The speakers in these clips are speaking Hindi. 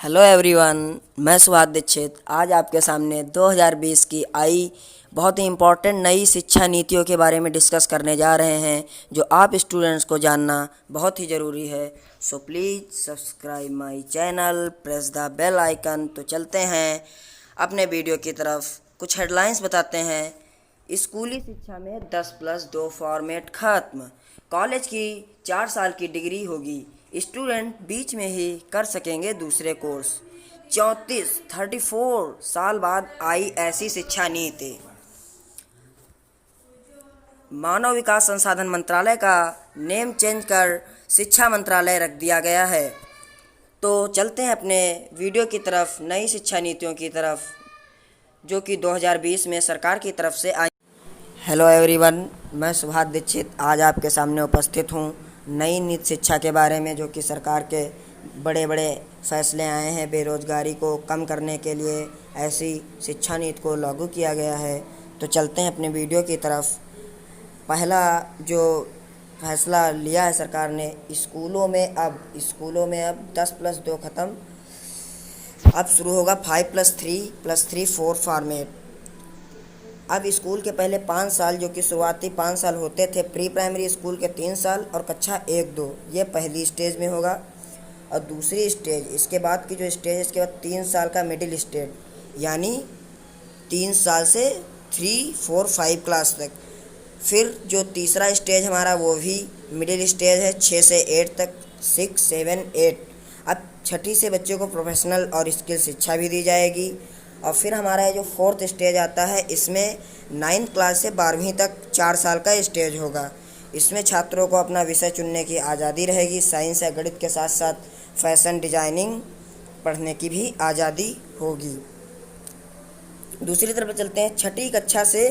हेलो एवरीवन, मैं सुभाष दीक्षित आज आपके सामने 2020 की आई बहुत ही इम्पोर्टेंट नई शिक्षा नीतियों के बारे में डिस्कस करने जा रहे हैं जो आप स्टूडेंट्स को जानना बहुत ही ज़रूरी है। So please subscribe my channel, press the bell icon. तो चलते हैं अपने वीडियो की तरफ। कुछ हेडलाइंस बताते हैं। स्कूली शिक्षा में 10+2 फॉर्मेट खत्म। कॉलेज की 4 साल की डिग्री होगी। स्टूडेंट बीच में ही कर सकेंगे दूसरे कोर्स। 34 साल बाद आई ऐसी शिक्षा नीति। मानव विकास संसाधन मंत्रालय का नेम चेंज कर शिक्षा मंत्रालय रख दिया गया है। तो चलते हैं अपने वीडियो की तरफ, नई शिक्षा नीतियों की तरफ जो कि 2020 में सरकार की तरफ से आई। हेलो एवरीवन, मैं सुभाष दीक्षित आज आपके सामने उपस्थित हूँ नई नीति शिक्षा के बारे में जो कि सरकार के बड़े बड़े फैसले आए हैं। बेरोज़गारी को कम करने के लिए ऐसी शिक्षा नीति को लागू किया गया है। तो चलते हैं अपने वीडियो की तरफ। पहला जो फैसला लिया है सरकार ने, स्कूलों में अब 10+2 ख़त्म। अब शुरू होगा 5+3+3 4 फॉर्मेट। अब स्कूल के पहले 5 साल जो कि शुरुआती 5 साल होते थे, प्री प्राइमरी स्कूल के 3 साल और कक्षा 1-2 ये पहली स्टेज में होगा। और दूसरी स्टेज इसके बाद की जो स्टेज है, इसके बाद 3 साल का मिडिल स्टेज, यानी 3 साल से 3, 4, 5 क्लास तक। फिर जो तीसरा स्टेज हमारा वो भी मिडिल स्टेज है, 6 से 8 तक, 6, 7, 8। अब छठी से बच्चों को प्रोफेशनल और स्किल शिक्षा भी दी जाएगी। और फिर हमारा जो 4th स्टेज आता है, इसमें 9th क्लास से 12वीं तक 4 साल का स्टेज होगा। इसमें छात्रों को अपना विषय चुनने की आज़ादी रहेगी। साइंस या गणित के साथ साथ फैशन डिजाइनिंग पढ़ने की भी आज़ादी होगी। दूसरी तरफ चलते हैं, छठी कक्षा से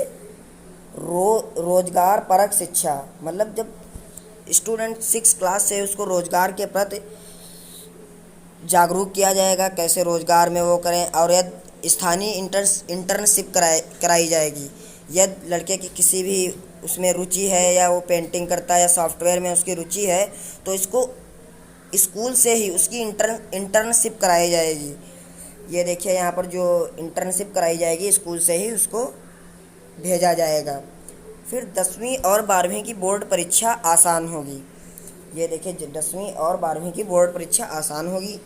रोजगार परक शिक्षा। मतलब जब स्टूडेंट 6 क्लास से उसको रोजगार के प्रति जागरूक किया जाएगा, कैसे रोजगार में वो करें। और यदि स्थानीय इंटर्नशिप कराई जाएगी। यदि लड़के की किसी भी उसमें रुचि है या वो पेंटिंग करता है या सॉफ्टवेयर में उसकी रुचि है, तो इसको स्कूल से ही उसकी इंटर्नशिप कराई जाएगी। ये देखिए यहाँ पर जो इंटर्नशिप कराई जाएगी, स्कूल से ही उसको भेजा जाएगा। फिर 10वीं और 12वीं की बोर्ड परीक्षा आसान होगी। ये देखिए 10वीं और 12वीं की बोर्ड परीक्षा आसान होगी।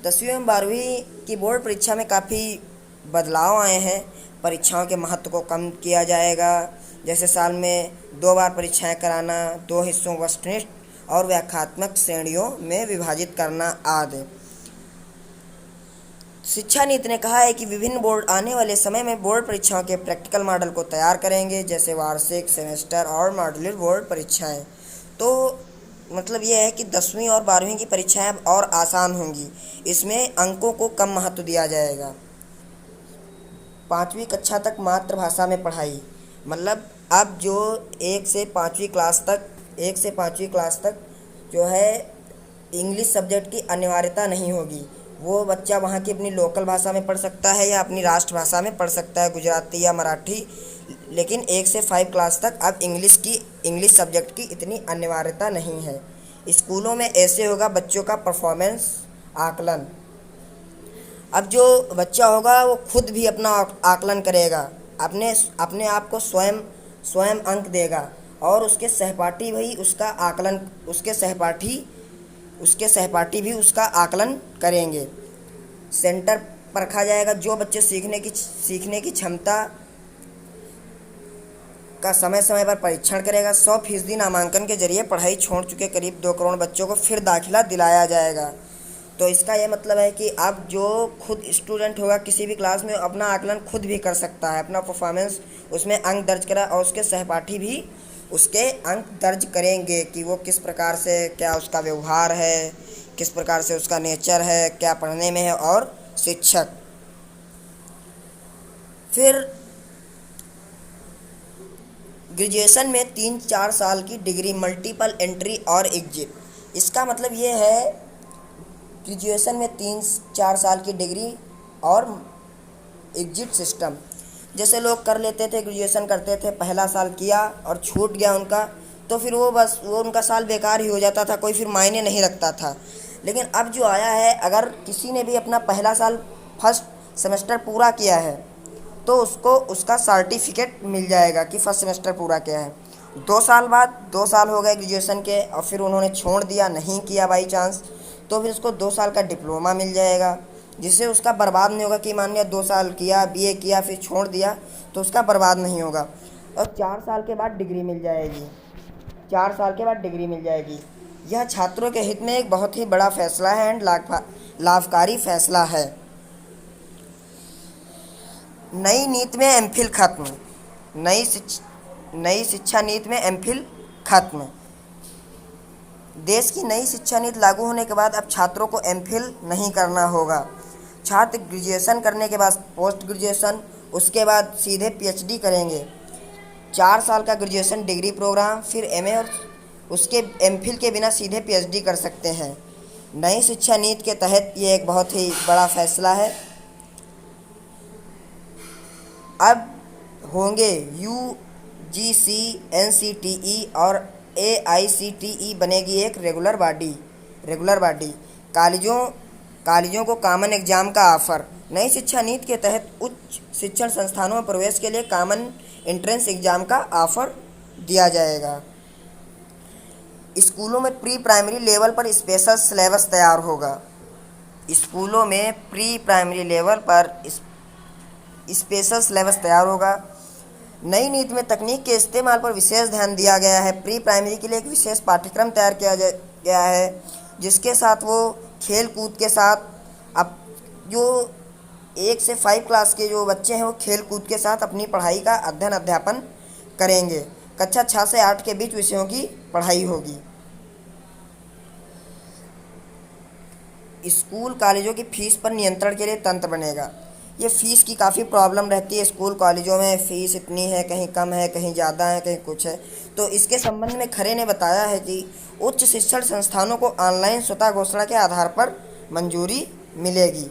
10वीं और 12वीं की बोर्ड परीक्षा में काफ़ी बदलाव आए हैं। परीक्षाओं के महत्व को कम किया जाएगा, जैसे साल में 2 बार परीक्षाएं कराना, 2 हिस्सों वस्तुनिष्ठ और व्याख्यात्मक श्रेणियों में विभाजित करना आदि। शिक्षा नीति ने कहा है कि विभिन्न बोर्ड आने वाले समय में बोर्ड परीक्षाओं के प्रैक्टिकल मॉडल को तैयार करेंगे, जैसे वार्षिक, सेमेस्टर और मॉड्यूलर बोर्ड परीक्षाएं। तो मतलब यह है कि 10वीं और 12वीं की परीक्षाएं अब और आसान होंगी। इसमें अंकों को कम महत्व दिया जाएगा। 5वीं कक्षा तक मातृभाषा में पढ़ाई। मतलब अब जो 1 से 5वीं क्लास तक जो है इंग्लिश सब्जेक्ट की अनिवार्यता नहीं होगी। वो बच्चा वहाँ की अपनी लोकल भाषा में पढ़ सकता है या अपनी राष्ट्रभाषा में पढ़ सकता है, गुजराती या मराठी। लेकिन 1 से 5 क्लास तक अब इंग्लिश सब्जेक्ट की इतनी अनिवार्यता नहीं है। स्कूलों में ऐसे होगा बच्चों का परफॉर्मेंस आकलन। अब जो बच्चा होगा वो खुद भी अपना आकलन करेगा, अपने आप को स्वयं अंक देगा और उसके सहपाठी भी उसका आकलन भी उसका आकलन करेंगे। सेंटर परखा जाएगा। जो बच्चे सीखने की क्षमता का समय समय पर परीक्षण करेगा। 100% नामांकन के जरिए पढ़ाई छोड़ चुके करीब 2 करोड़ बच्चों को फिर दाखिला दिलाया जाएगा। तो इसका यह मतलब है कि अब जो खुद स्टूडेंट होगा किसी भी क्लास में अपना आकलन खुद भी कर सकता है, अपना परफॉर्मेंस उसमें अंक दर्ज करा और उसके सहपाठी भी उसके अंक दर्ज करेंगे कि वो किस प्रकार से, क्या उसका व्यवहार है, किस प्रकार से उसका नेचर है, क्या पढ़ने में है और शिक्षक। फिर ग्रेजुएशन में 3-4 साल की डिग्री, मल्टीपल एंट्री और एग्जिट। इसका मतलब ये है ग्रेजुएशन में 3-4 साल की डिग्री और एग्जिट सिस्टम। जैसे लोग कर लेते थे, ग्रेजुएशन करते थे, पहला साल किया और छूट गया उनका, तो फिर वो उनका साल बेकार ही हो जाता था, कोई फिर मायने नहीं रखता था। लेकिन अब जो आया है, अगर किसी ने भी अपना पहला साल फर्स्ट सेमेस्टर पूरा किया है तो उसको उसका सर्टिफिकेट मिल जाएगा कि फर्स्ट सेमेस्टर पूरा किया है। 2 साल बाद, 2 साल हो गए ग्रेजुएशन के और फिर उन्होंने छोड़ दिया, नहीं किया बाई चांस, तो फिर उसको 2 साल का डिप्लोमा मिल जाएगा, जिससे उसका बर्बाद नहीं होगा कि मान लिया 2 साल किया, बीए किया, फिर छोड़ दिया, तो उसका बर्बाद नहीं होगा। और 4 साल के बाद डिग्री मिल जाएगी, 4 साल के बाद डिग्री मिल जाएगी। यह छात्रों के हित में एक बहुत ही बड़ा फैसला है एंड लाभकारी फैसला है। नई नीति में एमफिल खत्म। नई शिक्षा नीति में एमफिल खत्म। देश की नई शिक्षा नीति लागू होने के बाद अब छात्रों को एमफिल नहीं करना होगा। छात्र ग्रेजुएशन करने के बाद पोस्ट ग्रेजुएशन, उसके बाद सीधे पीएचडी करेंगे। 4 साल का ग्रेजुएशन डिग्री प्रोग्राम, फिर एमए और उसके एमफिल के बिना सीधे पीएचडी कर सकते हैं। नई शिक्षा नीति के तहत ये एक बहुत ही बड़ा फैसला है। अब होंगे यूजीसी, एनसीटीई और एआईसीटीई बनेगी एक रेगुलर बॉडी। कॉलेजों को कॉमन एग्जाम का ऑफर। नई शिक्षा नीति के तहत उच्च शिक्षण संस्थानों में प्रवेश के लिए कॉमन एंट्रेंस एग्जाम का ऑफर दिया जाएगा। स्कूलों में प्री प्राइमरी लेवल पर स्पेशल सिलेबस तैयार होगा। स्कूलों में प्री प्राइमरी लेवल पर स्पेशल सिलेबस तैयार होगा। नई नीति में तकनीक के इस्तेमाल पर विशेष ध्यान दिया गया है। प्री प्राइमरी के लिए एक विशेष पाठ्यक्रम तैयार किया गया है, जिसके साथ वो खेल कूद के साथ, अब जो 1 से 5 क्लास के जो बच्चे हैं वो खेल कूद के साथ अपनी पढ़ाई का अध्ययन करेंगे। कक्षा 6 से 8 के बीच विषयों की पढ़ाई होगी। स्कूल कॉलेजों की फीस पर नियंत्रण के लिए तंत्र बनेगा। ये फ़ीस की काफ़ी प्रॉब्लम रहती है स्कूल कॉलेजों में, फ़ीस इतनी है, कहीं कम है, कहीं ज़्यादा है, कहीं कुछ है। तो इसके संबंध में खरे ने बताया है कि उच्च शिक्षण संस्थानों को ऑनलाइन स्वतः घोषणा के आधार पर मंजूरी मिलेगी।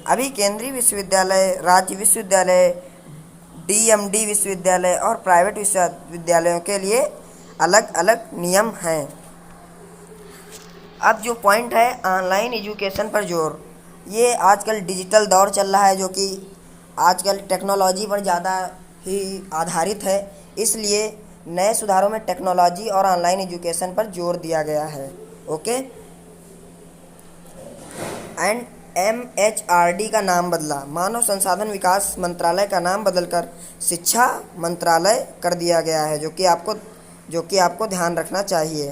अभी केंद्रीय विश्वविद्यालय, राज्य विश्वविद्यालय, डीएमडी विश्वविद्यालय और प्राइवेट विश्वविद्यालयों के लिए अलग अलग नियम हैं। अब जो पॉइंट है ऑनलाइन एजुकेशन पर जोर, ये आजकल डिजिटल दौर चल रहा है जो कि आजकल टेक्नोलॉजी पर ज़्यादा ही आधारित है, इसलिए नए सुधारों में टेक्नोलॉजी और ऑनलाइन एजुकेशन पर जोर दिया गया है। ओके। एंड MHRD का नाम बदला, मानव संसाधन विकास मंत्रालय का नाम बदलकर शिक्षा मंत्रालय कर दिया गया है, जो कि आपको ध्यान रखना चाहिए।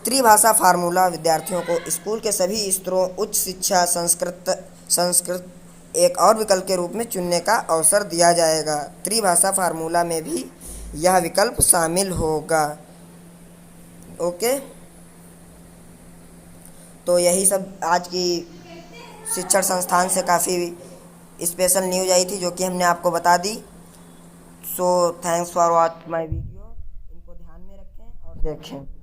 त्रिभाषा फार्मूला विद्यार्थियों को स्कूल के सभी स्तरों उच्च शिक्षा संस्कृत एक और विकल्प के रूप में चुनने का अवसर दिया जाएगा। त्रिभाषा फार्मूला में भी यह विकल्प शामिल होगा। ओके, तो यही सब आज की शिक्षण संस्थान से काफ़ी स्पेशल न्यूज़ आई थी जो कि हमने आपको बता दी। So thanks for watch my video. इनको ध्यान में रखें और देखें।